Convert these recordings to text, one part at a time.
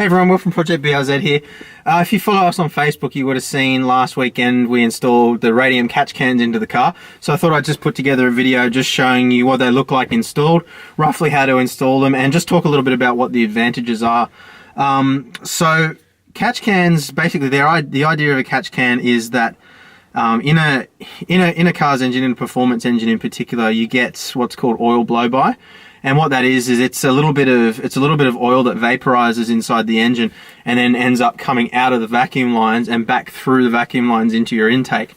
Hey everyone, Will from Project BRZ here. If you follow us on Facebook, you would have seen last weekend we installed the Radium catch cans into the car. So I thought I'd just put together a video just showing you what they look like installed, roughly how to install them, and just talk a little bit about what the advantages are. So catch cans, basically the idea of a catch can is that in a car's engine, in a performance engine in particular, you get what's called oil blow-by. And what that is it's a little bit of oil that vaporizes inside the engine and then ends up coming out of the vacuum lines and back through the vacuum lines into your intake.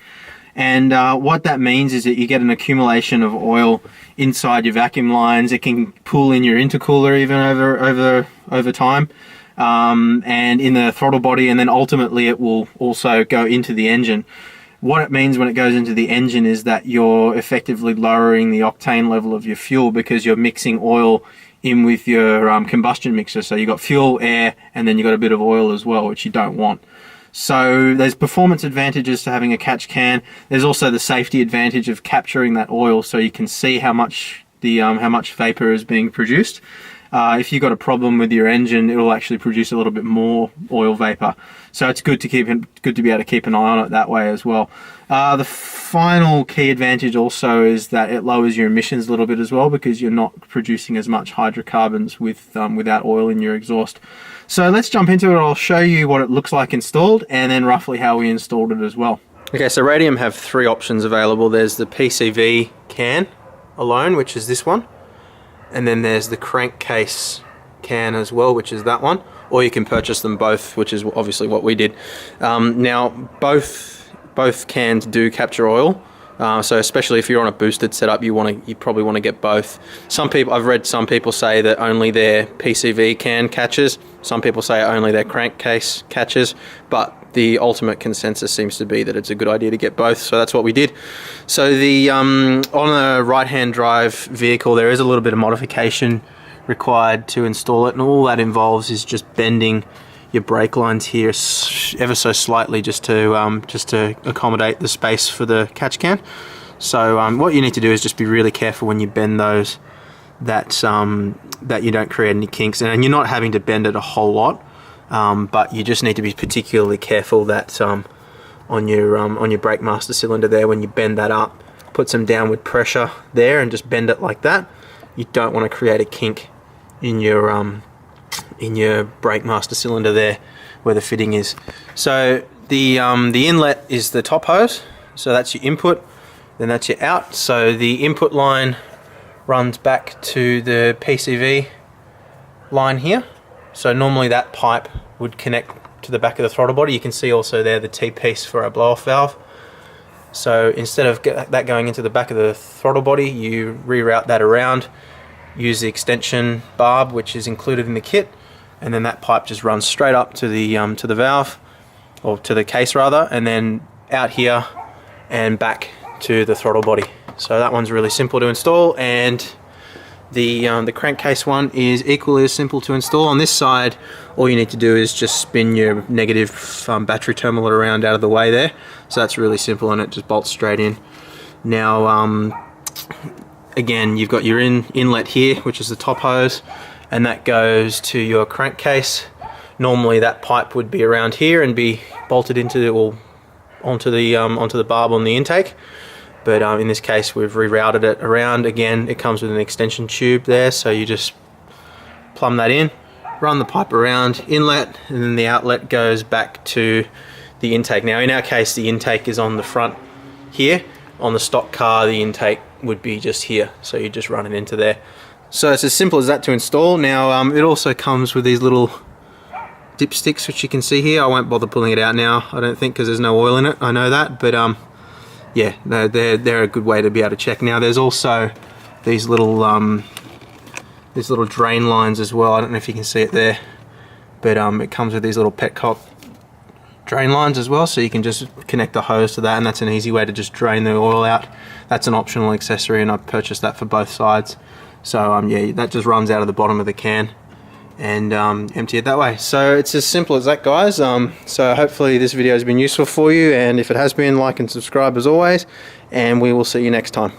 And what that means is that you get an accumulation of oil inside your vacuum lines. It can pool in your intercooler even over time, and in the throttle body, and then ultimately it will also go into the engine. What it means when it goes into the engine is that you're effectively lowering the octane level of your fuel because you're mixing oil in with your combustion mixer. So you've got fuel, air, and then you've got a bit of oil as well, which you don't want. So there's performance advantages to having a catch can. There's also the safety advantage of capturing that oil so you can see how much vapor is being produced. If you've got a problem with your engine, it will actually produce a little bit more oil vapor. So it's good to be able to keep an eye on it that way as well. The final key advantage also is that it lowers your emissions a little bit as well because you're not producing as much hydrocarbons without oil in your exhaust. So let's jump into it. I'll show you what it looks like installed and then roughly how we installed it as well. Okay, so Radium have three options available. There's the PCV can alone, which is this one. And then there's the crankcase can as well, which is that one. Or you can purchase them both, which is obviously what we did. Now, both cans do capture oil. So especially if you're on a boosted setup, you probably want to get both. I've read some people say that only their PCV can catches. Some people say only their crankcase catches. But the ultimate consensus seems to be that it's a good idea to get both, so that's what we did. So on a right-hand drive vehicle, there is a little bit of modification required to install it, and all that involves is just bending your brake lines here ever so slightly just to accommodate the space for the catch can. So what you need to do is just be really careful when you bend those that you don't create any kinks, and you're not having to bend it a whole lot. But you just need to be particularly careful that on your brake master cylinder there, when you bend that up, put some downward pressure there and just bend it like that. You don't want to create a kink in your brake master cylinder there where the fitting is. So the inlet is the top hose, so that's your input, then that's your out. So the input line runs back to the PCV line here. So normally that pipe would connect to the back of the throttle body. You can see also there the T-piece for our blow-off valve. So instead of that going into the back of the throttle body, you reroute that around, use the extension barb which is included in the kit, and then that pipe just runs straight up to the valve, or to the case rather, and then out here and back to the throttle body. So that one's really simple to install, and the crankcase one is equally as simple to install. On this side, all you need to do is just spin your negative battery terminal around out of the way there. So that's really simple, and it just bolts straight in. Now, again, you've got your inlet here, which is the top hose, and that goes to your crankcase. Normally that pipe would be around here and be bolted onto the barb on the intake. But in this case, we've rerouted it around. Again, it comes with an extension tube there, so you just plumb that in, run the pipe around, inlet, and then the outlet goes back to the intake. Now, in our case, the intake is on the front here. On the stock car, the intake would be just here, so you just run it into there. So it's as simple as that to install. Now, it also comes with these little dipsticks, which you can see here. I won't bother pulling it out now, I don't think, because there's no oil in it. I know that, but yeah, they're a good way to be able to check. Now there's also these little drain lines as well. I don't know if you can see it there, but it comes with these little petcock drain lines as well, so you can just connect the hose to that, and that's an easy way to just drain the oil out. That's an optional accessory, and I've purchased that for both sides. So yeah, that just runs out of the bottom of the can and empty it that way. So it's as simple as that, guys. So hopefully this video has been useful for you, and if it has been, like and subscribe as always, and we will see you next time.